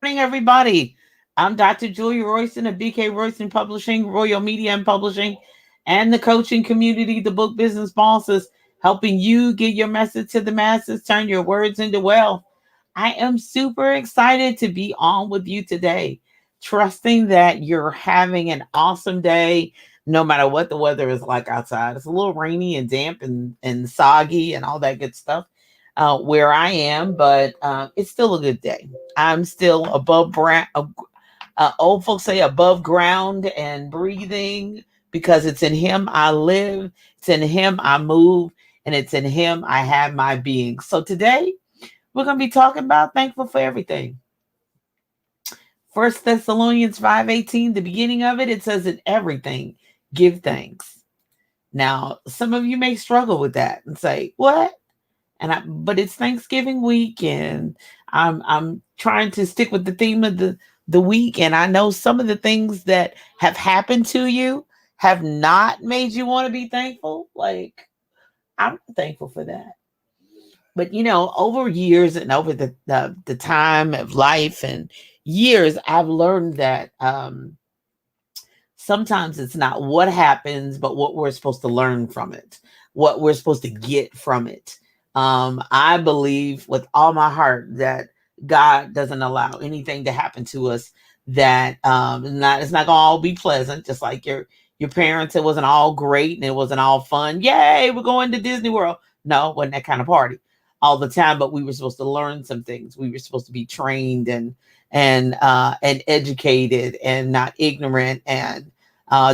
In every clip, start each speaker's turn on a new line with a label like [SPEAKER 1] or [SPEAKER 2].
[SPEAKER 1] Morning, everybody. I'm Dr. Julia Royston of BK Royston Publishing, Royal Media and Publishing, and the coaching community, the book business bosses, helping you get your message to the masses, turn your words into wealth. I am super excited to be on with you today, trusting that you're having an awesome day, no matter what the weather is like outside. It's a little rainy and damp and soggy and all that good stuff where I am, but it's still a good day. I'm still above ground. Old folks say above ground and breathing because it's in Him I live, it's in Him I move, and it's in Him I have my being. So today we're going to be talking about thankful for everything. First Thessalonians 5:18, the beginning of it, it says in everything give thanks. Now, some of you may struggle with that and say, "What?" But it's Thanksgiving week, and I'm trying to stick with the theme of the week. And I know some of the things that have happened to you have not made you want to be thankful. Like, I'm thankful for that. But over years and over the time of life and years, I've learned that sometimes it's not what happens, but what we're supposed to learn from it, what we're supposed to get from it. I believe with all my heart that God doesn't allow anything to happen to us that it's not gonna all be pleasant. Just like your parents, it wasn't all great and it wasn't all fun. Yay, we're going to Disney World. No, it wasn't that kind of party all the time. But we were supposed to learn some things. We were supposed to be trained and educated and not ignorant, and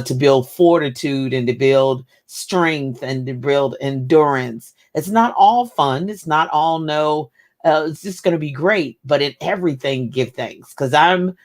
[SPEAKER 1] to build fortitude and to build strength and to build endurance. It's not all fun. It's not all no. It's just going to be great. But in everything, give thanks, because I'm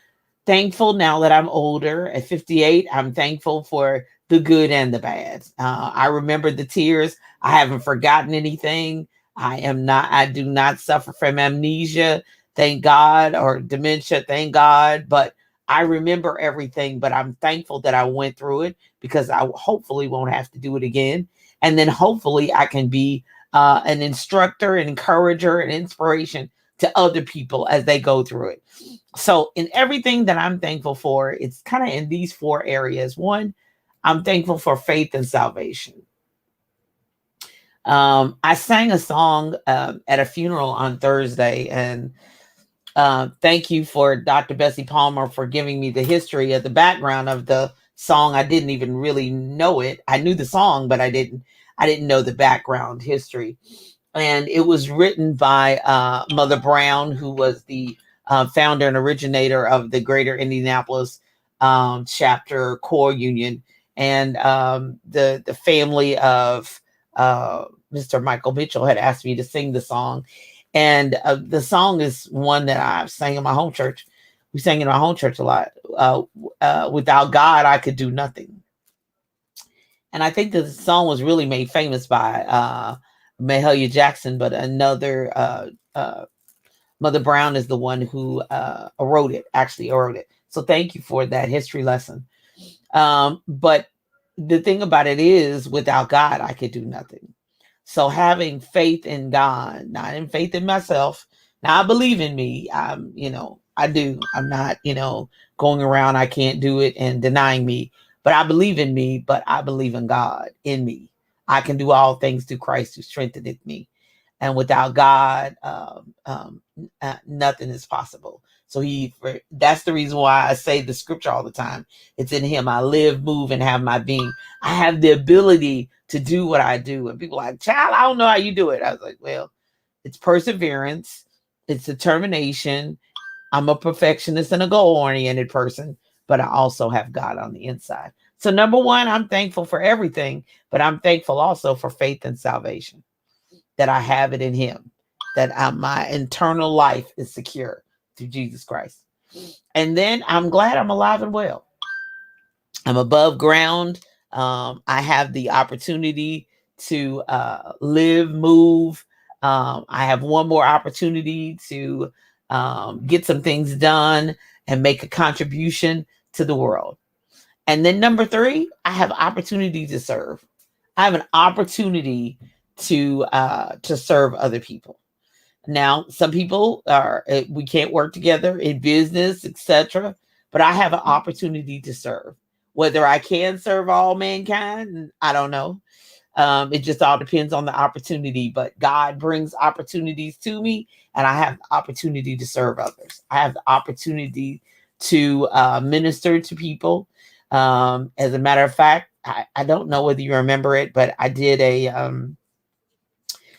[SPEAKER 1] thankful now that I'm older. At 58, I'm thankful for the good and the bad. I remember the tears. I haven't forgotten anything. I do not suffer from amnesia, thank God, or dementia, thank God. But I remember everything, but I'm thankful that I went through it because I hopefully won't have to do it again. And then hopefully I can be an instructor, an encourager, an inspiration to other people as they go through it. So, in everything that I'm thankful for, it's kind of in these four areas. One, I'm thankful for faith and salvation. I sang a song at a funeral on Thursday, and thank you for Dr. Bessie Palmer for giving me the history of the background of the song. I didn't even really know it. I knew the song, but I didn't know the background history. And it was written by Mother Brown, who was the founder and originator of the Greater Indianapolis Chapter Core Union, and the family of Mr. Michael Mitchell had asked me to sing the song. And the song is one that I sang in my home church. We sang in my home church a lot. Without God, I could do nothing. And I think the song was really made famous by Mahalia Jackson, but another Mother Brown is the one who actually wrote it. So thank you for that history lesson. But the thing about it is, without God, I could do nothing. So having faith in God, not in faith in myself. Now I believe in me. I do. I'm not, going around, I can't do it and denying me. But I believe in me, but I believe in God in me. I can do all things through Christ who strengtheneth me. And without God, nothing is possible. So that's the reason why I say the scripture all the time. It's in Him I live, move, and have my being. I have the ability to do what I do. And people are like, child, I don't know how you do it. I was like, well, it's perseverance, it's determination. I'm a perfectionist and a goal-oriented person, but I also have God on the inside. So number one, I'm thankful for everything, but I'm thankful also for faith and salvation, that I have it in Him, that my internal life is secure through Jesus Christ. And then I'm glad I'm alive and well. I'm above ground. I have the opportunity to live, move. I have one more opportunity to get some things done and make a contribution to the world. And then number three, I have opportunity to serve. I have an opportunity to serve other people. Now, some people are, we can't work together in business, etc. But I have an opportunity to serve. Whether I can serve all mankind, I don't know. It just all depends on the opportunity. But God brings opportunities to me, and I have the opportunity to serve others. I have the opportunity to minister to people. As a matter of fact, I don't know whether you remember it, but I did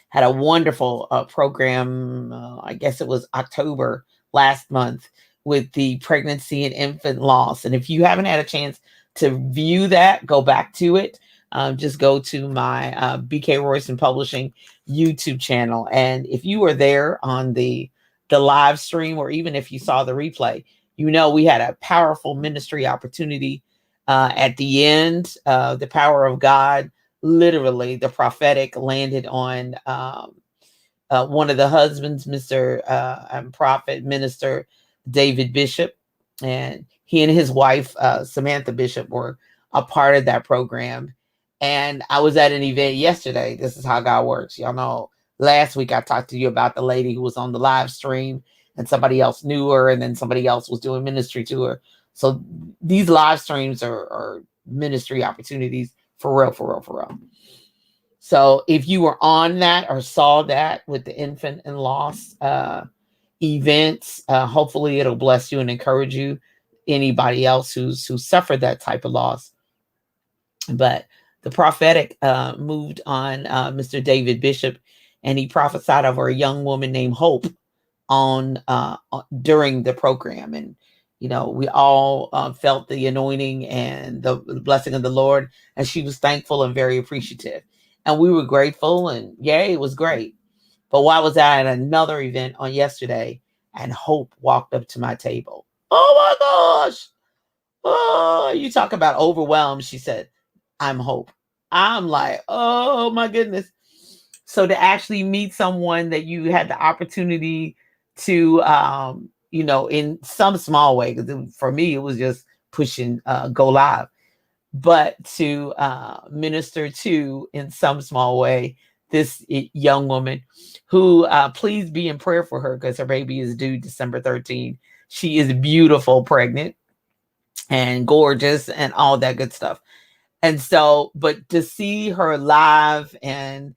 [SPEAKER 1] had a wonderful program. I guess it was October last month with the pregnancy and infant loss. And if you haven't had a chance to view that, go back to it. Just go to my BK Royston Publishing YouTube channel, and if you were there on the live stream, or even if you saw the replay, you know we had a powerful ministry opportunity at the end. The power of God, literally, the prophetic landed on one of the husbands, Mr. Prophet Minister David Bishop, and he and his wife, Samantha Bishop, were a part of that program. And I was at an event yesterday. This is how God works. Y'all know last week I talked to you about the lady who was on the live stream and somebody else knew her, and then somebody else was doing ministry to her. So these live streams are ministry opportunities for real, for real, for real. So if you were on that or saw that with the infant and loss events, hopefully it'll bless you and encourage you. Anybody else who suffered that type of loss. But the prophetic moved on Mr. David Bishop, and he prophesied over a young woman named Hope on during the program. And you know, we all felt the anointing and the blessing of the Lord, and she was thankful and very appreciative. And we were grateful, and yay, it was great. But while I was at another event on yesterday, and Hope walked up to my table. Oh my gosh! Oh, you talk about overwhelmed. She said, "I'm Hope." I'm like, oh my goodness. So to actually meet someone that you had the opportunity to, you know, in some small way, because for me, it was just pushing go live, but to minister to in some small way this young woman who, please be in prayer for her because her baby is due December 13th. She is beautiful, pregnant, and gorgeous, and all that good stuff. And so, but to see her live and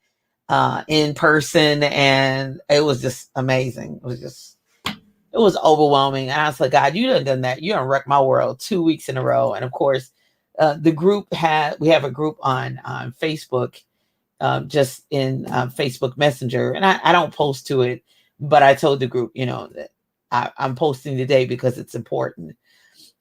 [SPEAKER 1] in person, and it was just amazing. It was overwhelming. And I was like, God, you done that. You done wrecked my world 2 weeks in a row. And of course, the group we have a group on Facebook, just in Facebook Messenger. And I don't post to it, but I told the group, you know, that I'm posting today because it's important.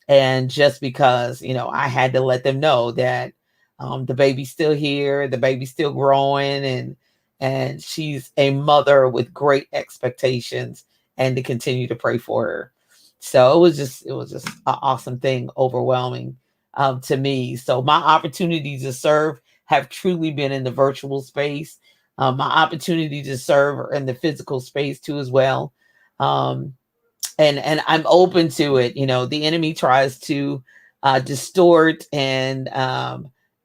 [SPEAKER 1] And just because, you know, I had to let them know that the baby's still here, the baby's still growing, and she's a mother with great expectations, and to continue to pray for her. So it was just an awesome thing, overwhelming to me. So my opportunities to serve have truly been in the virtual space. My opportunity to serve are in the physical space too as well. And I'm open to it. You know, the enemy tries to distort and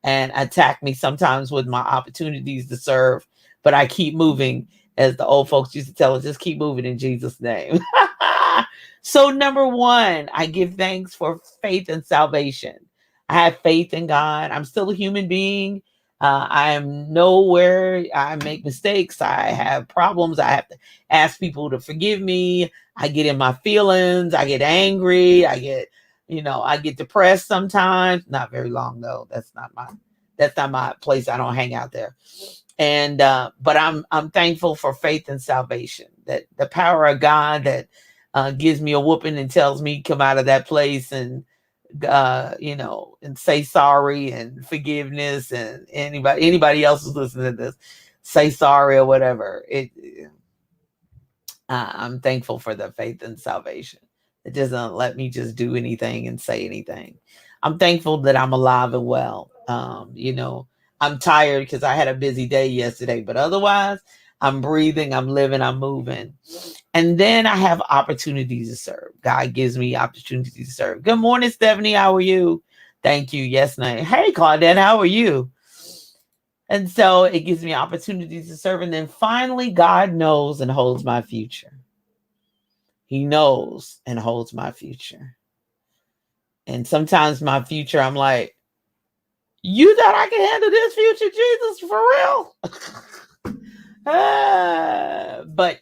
[SPEAKER 1] attack me sometimes with my opportunities to serve, but I keep moving, as the old folks used to tell us, just keep moving in Jesus' name. So number one, I give thanks for faith and salvation. I have faith in God. I'm still a human being. I am nowhere. I make mistakes. I have problems. I have to ask people to forgive me. I get in my feelings. I get angry. I get depressed sometimes. Not very long though. That's not my place. I don't hang out there. And but I'm thankful for faith and salvation. That the power of God that gives me a whooping and tells me come out of that place and and say sorry and forgiveness, and anybody else who's listening to this, say sorry or whatever. I'm thankful for the faith and salvation. It doesn't let me just do anything and say anything. I'm thankful that I'm alive and well. I'm tired because I had a busy day yesterday, but otherwise, I'm breathing, I'm living, I'm moving. And then I have opportunities to serve. God gives me opportunities to serve. Good morning, Stephanie. How are you? Thank you. Yes, ma'am. Hey, Claudette. How are you? And so it gives me opportunities to serve. And then finally, God knows and holds my future. He knows and holds my future. And sometimes my future, I'm like, you thought I could handle this future, Jesus, for real? But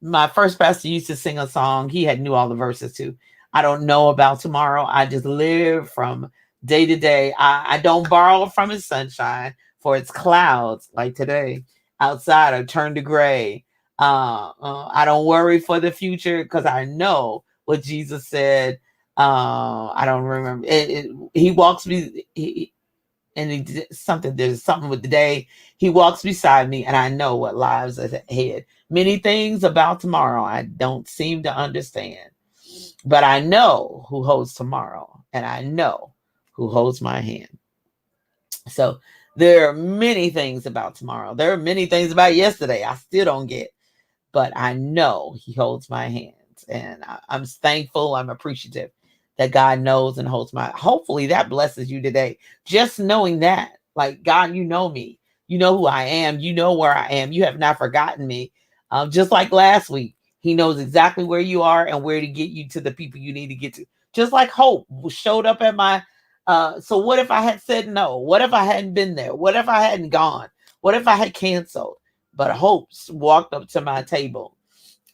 [SPEAKER 1] my first pastor used to sing a song. He knew all the verses too. I don't know about tomorrow. I just live from day to day. I don't borrow from his sunshine, for it's clouds like today outside are turned to gray. I don't worry for the future because I know what Jesus said. I don't remember. He walks me. And he did something. There's something with the day. He walks beside me, and I know what lies ahead. Many things about tomorrow I don't seem to understand, but I know who holds tomorrow, and I know who holds my hand. So there are many things about tomorrow. There are many things about yesterday I still don't get, but I know he holds my hands, and I'm thankful. I'm appreciative that God knows and holds my. Hopefully that blesses you today. Just knowing that, like, God, you know me, you know who I am, you know where I am. You have not forgotten me. Just like last week, He knows exactly where you are and where to get you to the people you need to get to. Just like Hope showed up at my. So what if I had said no? What if I hadn't been there? What if I hadn't gone? What if I had canceled? But Hope walked up to my table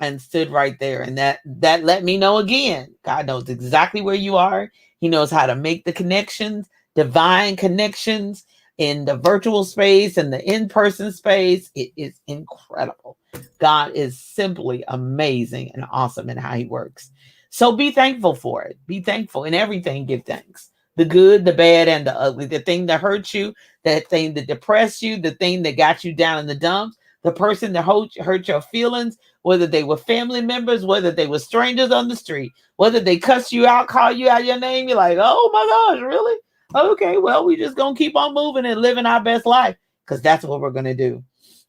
[SPEAKER 1] and stood right there. And that let me know again, God knows exactly where you are. He knows how to make the connections, divine connections in the virtual space and the in-person space. It is incredible. God is simply amazing and awesome in how he works. So be thankful for it. Be thankful in everything. Give thanks. The good, the bad, and the ugly. The thing that hurt you, that thing that depressed you, the thing that got you down in the dumps, the person that hurt your feelings, whether they were family members, whether they were strangers on the street, whether they cussed you out, call you out your name, you're like, oh my gosh, really? Okay, well, we just gonna keep on moving and living our best life because that's what we're gonna do.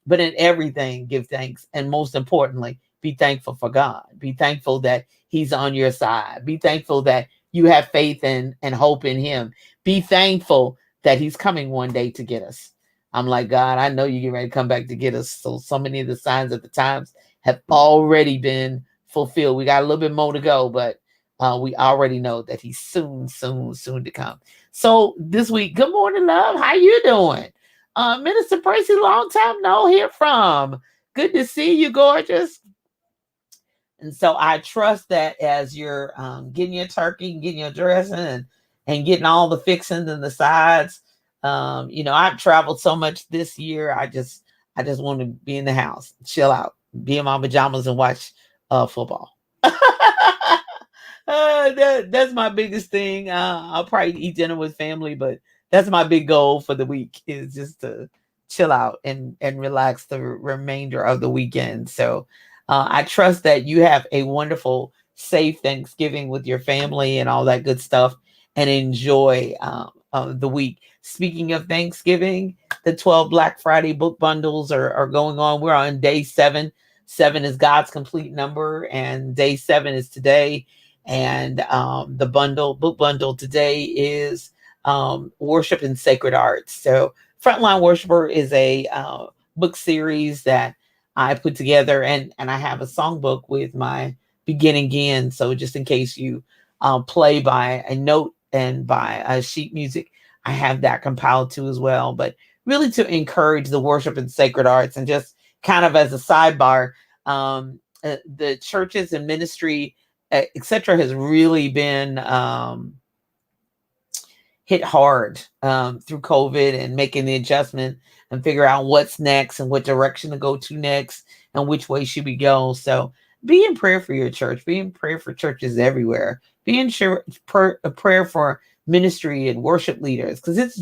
[SPEAKER 1] But in everything, give thanks. And most importantly, be thankful for God. Be thankful that he's on your side. Be thankful that you have faith and hope in him. Be thankful that he's coming one day to get us. I'm like, God, I know you're getting ready to come back to get us. So many of the signs of the times have already been fulfilled. We got a little bit more to go, but we already know that he's soon to come. So this week, good morning, love. How you doing? Minister Percy, long time no hear from. Good to see you, gorgeous. And so I trust that as you're getting your turkey, getting your dressing, and getting all the fixings and the sides, I've traveled so much this year. I just want to be in the house, chill out, be in my pajamas, and watch football. That's my biggest thing. I'll probably eat dinner with family, but that's my big goal for the week is just to chill out and relax the remainder of the weekend. So I trust that you have a wonderful, safe Thanksgiving with your family and all that good stuff, and enjoy the week. Speaking of Thanksgiving, the 12 Black Friday book bundles are going on. We're on day 7. 7 is God's complete number, and day 7 is today. And the book bundle today is Worship and Sacred Arts. So Frontline Worshiper is a book series that I put together, and I have a songbook with my Begin Again. So just in case you play by a note and by a sheet music, I have that compiled too as well. But really to encourage the worship and sacred arts, and just kind of as a sidebar, the churches and ministry, etc., has really been hit hard through COVID, and making the adjustment and figure out what's next and what direction to go to next and which way should we go. So be in prayer for your church. Be in prayer for churches everywhere. Be in prayer for ministry and worship leaders, because it's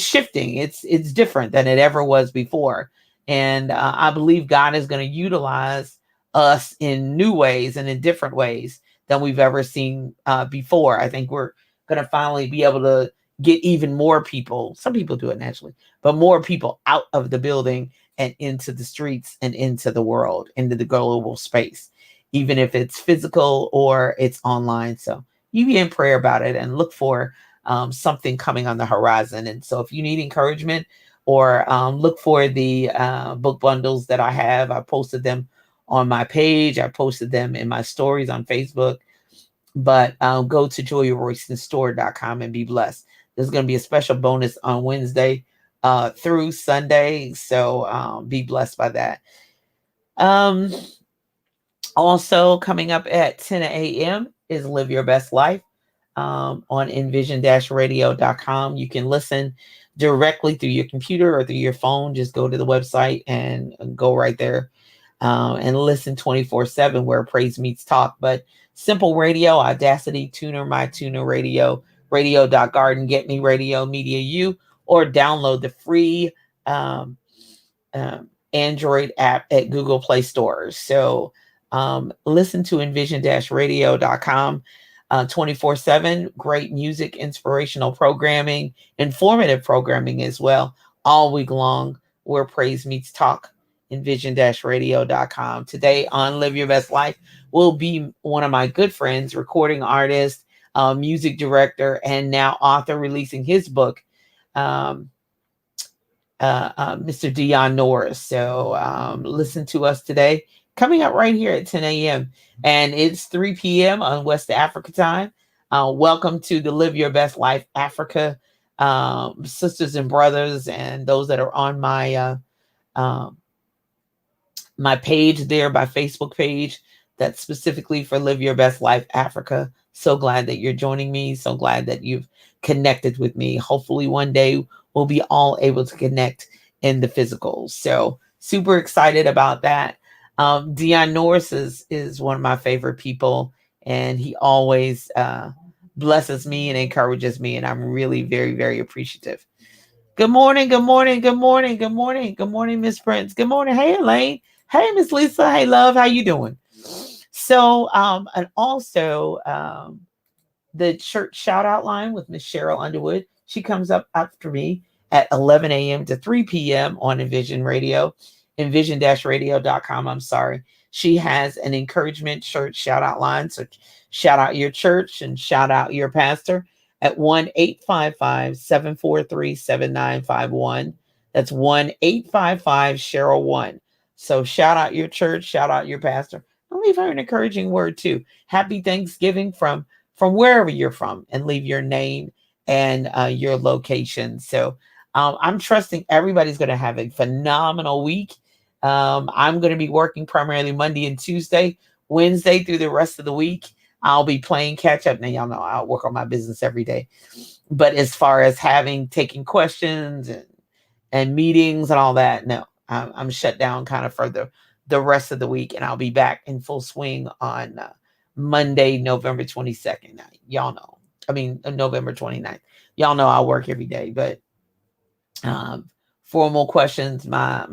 [SPEAKER 1] shifting. It's different than it ever was before. And I believe God is going to utilize us in new ways and in different ways than we've ever seen before. I think we're going to finally be able to get even more people. Some people do it naturally, but more people out of the building and into the streets and into the world, into the global space, even if it's physical or it's online. So you be in prayer about it, and look for something coming on the horizon. And so if you need encouragement or look for the book bundles that I have, I posted them on my page. I posted them in my stories on Facebook. But go to juliaroystonstore.com and be blessed. There's going to be a special bonus on Wednesday through Sunday. So be blessed by that. Also coming up at 10 a.m. is Live Your Best Life on envision-radio.com. You can listen directly through your computer or through your phone. Just go to the website and go right there and listen 24/7 where praise meets talk. But Simple Radio, Audacity, Tuner, My Tuner Radio, Radio.Garden, Get Me Radio, Media U, or download the free Android app at Google Play stores. So listen to envision-radio.com 24/7. Great music, inspirational programming, informative programming as well, all week long, where praise meets talk. envision-radio.com. Today on Live Your Best Life will be one of my good friends, recording artist, music director, and now author, releasing his book, Mr. Dion Norris. So listen to us today, coming up right here at 10 a.m. And it's 3 p.m. on West Africa time. Welcome to the Live Your Best Life Africa sisters and brothers, and those that are on my my page there, my Facebook page that's specifically for Live Your Best Life Africa. So glad that you're joining me. So glad that you've connected with me. Hopefully one day we'll be all able to connect in the physical. So super excited about that. Dion Norris is one of my favorite people, and he always blesses me and encourages me, and I'm really very, very appreciative. Good morning, good morning, good morning, good morning, good morning, Miss Prince. Good morning. Hey, Elaine. Hey, Miss Lisa. Hey, love. How you doing? So, and also the church shout out line with Miss Cheryl Underwood. She comes up after me at 11 a.m. to 3 p.m. on Envision Radio, envision-radio.com. I'm sorry. She has an encouragement church shout out line. So shout out your church and shout out your pastor at 1-855-743-7951. That's 1-855-Cheryl1. So shout out your church, shout out your pastor, and leave her an encouraging word too. Happy Thanksgiving from wherever you're from, and leave your name and your location. So I'm trusting everybody's going to have a phenomenal week. I'm going to be working primarily Monday and Tuesday. Wednesday through the rest of the week, I'll be playing catch up. Now, y'all know I'll work on my business every day. But as far as taking questions and meetings and all that, no, I'm shut down kind of for the rest of the week. And I'll be back in full swing on Monday, November 22nd. Y'all know. November 29th. Y'all know I work every day. But formal questions, my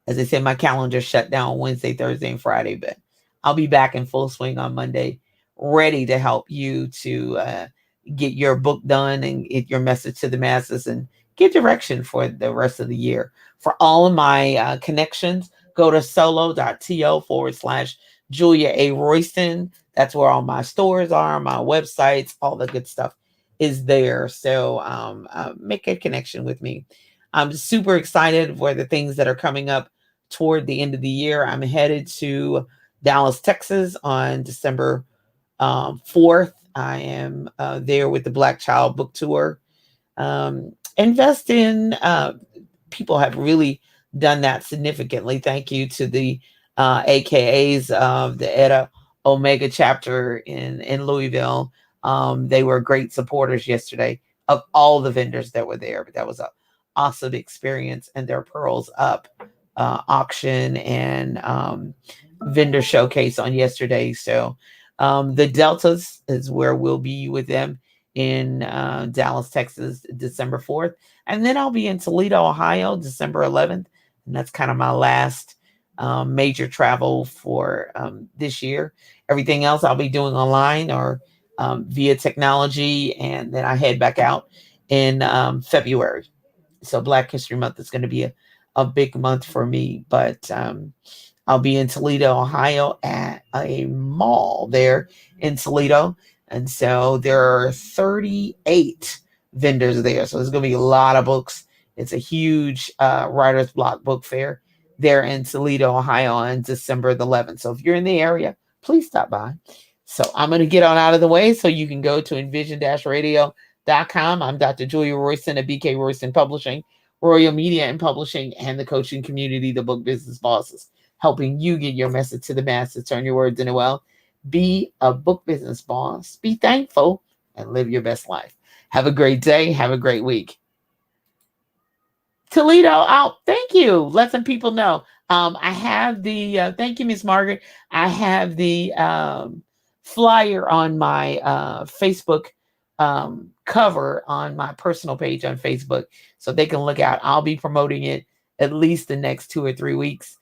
[SPEAKER 1] as I said, my calendar shut down Wednesday, Thursday, and Friday. But I'll be back in full swing on Monday, ready to help you to get your book done and get your message to the masses and get direction for the rest of the year. For all of my connections, go to solo.to/Julia A. Royston. That's where all my stores are, my websites, all the good stuff is there. So make a connection with me. I'm super excited for the things that are coming up toward the end of the year. I'm headed to Dallas, Texas on December 4th. I am there with the Black Child Book Tour. Invest in people have really done that significantly. Thank you to the AKAs of the Eta Omega chapter in Louisville. They were great supporters yesterday of all the vendors that were there. But that was an awesome experience. And their Pearls Up auction and vendor showcase on yesterday. So the Deltas is where we'll be with them in Dallas, Texas, December 4th. And then I'll be in Toledo, Ohio, December 11th. And that's kind of my last major travel for this year. Everything else I'll be doing online or via technology. And then I head back out in February. So Black History Month is going to be a big month for me. But I'll be in Toledo, Ohio at a mall there in Toledo. And so there are 38 vendors there. So there's going to be a lot of books. It's a huge writer's block book fair there in Toledo, Ohio on December the 11th. So if you're in the area, please stop by. So I'm going to get on out of the way so you can go to envision-radio.com. I'm Dr. Julia Royston at BK Royston Publishing, Royal Media and Publishing, and the coaching community, the Book Business Bosses, helping you get your message to the masses, turn your words into wealth. Be a book business boss, be thankful, and live your best life. Have a great day. Have a great week. Toledo, oh, thank you. Let some people know. I have the, thank you, Miss Margaret. I have the flyer on my Facebook cover on my personal page on Facebook, so they can look out. I'll be promoting it at least the next 2 or 3 weeks,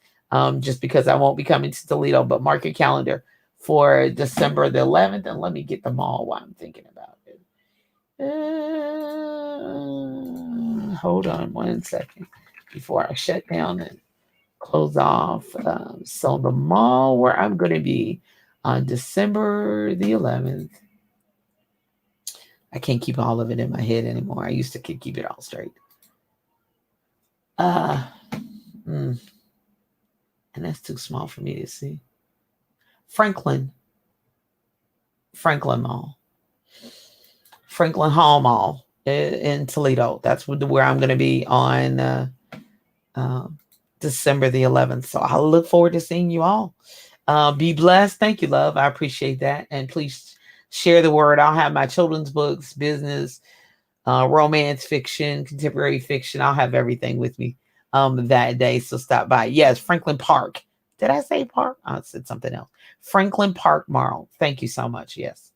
[SPEAKER 1] just because I won't be coming to Toledo, but mark your calendar for December the 11th. And let me get them all while I'm thinking about it. Hold on 1 second before I shut down and close off. So the mall where I'm going to be on December the 11th, I can't keep all of it in my head anymore. I used to keep it all straight. And that's too small for me to see. Franklin Mall. Franklin Hall Mall in Toledo. That's where I'm going to be on December the 11th. So I look forward to seeing you all. Be blessed. Thank you, love. I appreciate that. And please share the word. I'll have my children's books, business, romance fiction, contemporary fiction. I'll have everything with me that day. So stop by. Yes, Franklin Park. Did I say park? I said something else. Franklin Park Mall. Thank you so much. Yes.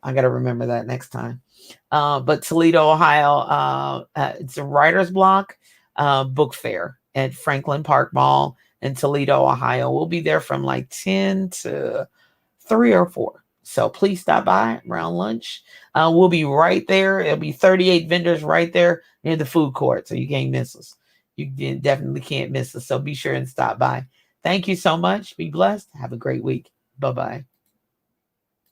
[SPEAKER 1] I got to remember that next time. But Toledo, Ohio, it's a writer's block book fair at Franklin Park Mall in Toledo, Ohio. We'll be there from like 10 to 3 or 4. So please stop by around lunch. We'll be right there. It'll be 38 vendors right there near the food court. So you can't miss us. You definitely can't miss us. So be sure and stop by. Thank you so much. Be blessed. Have a great week. Bye-bye.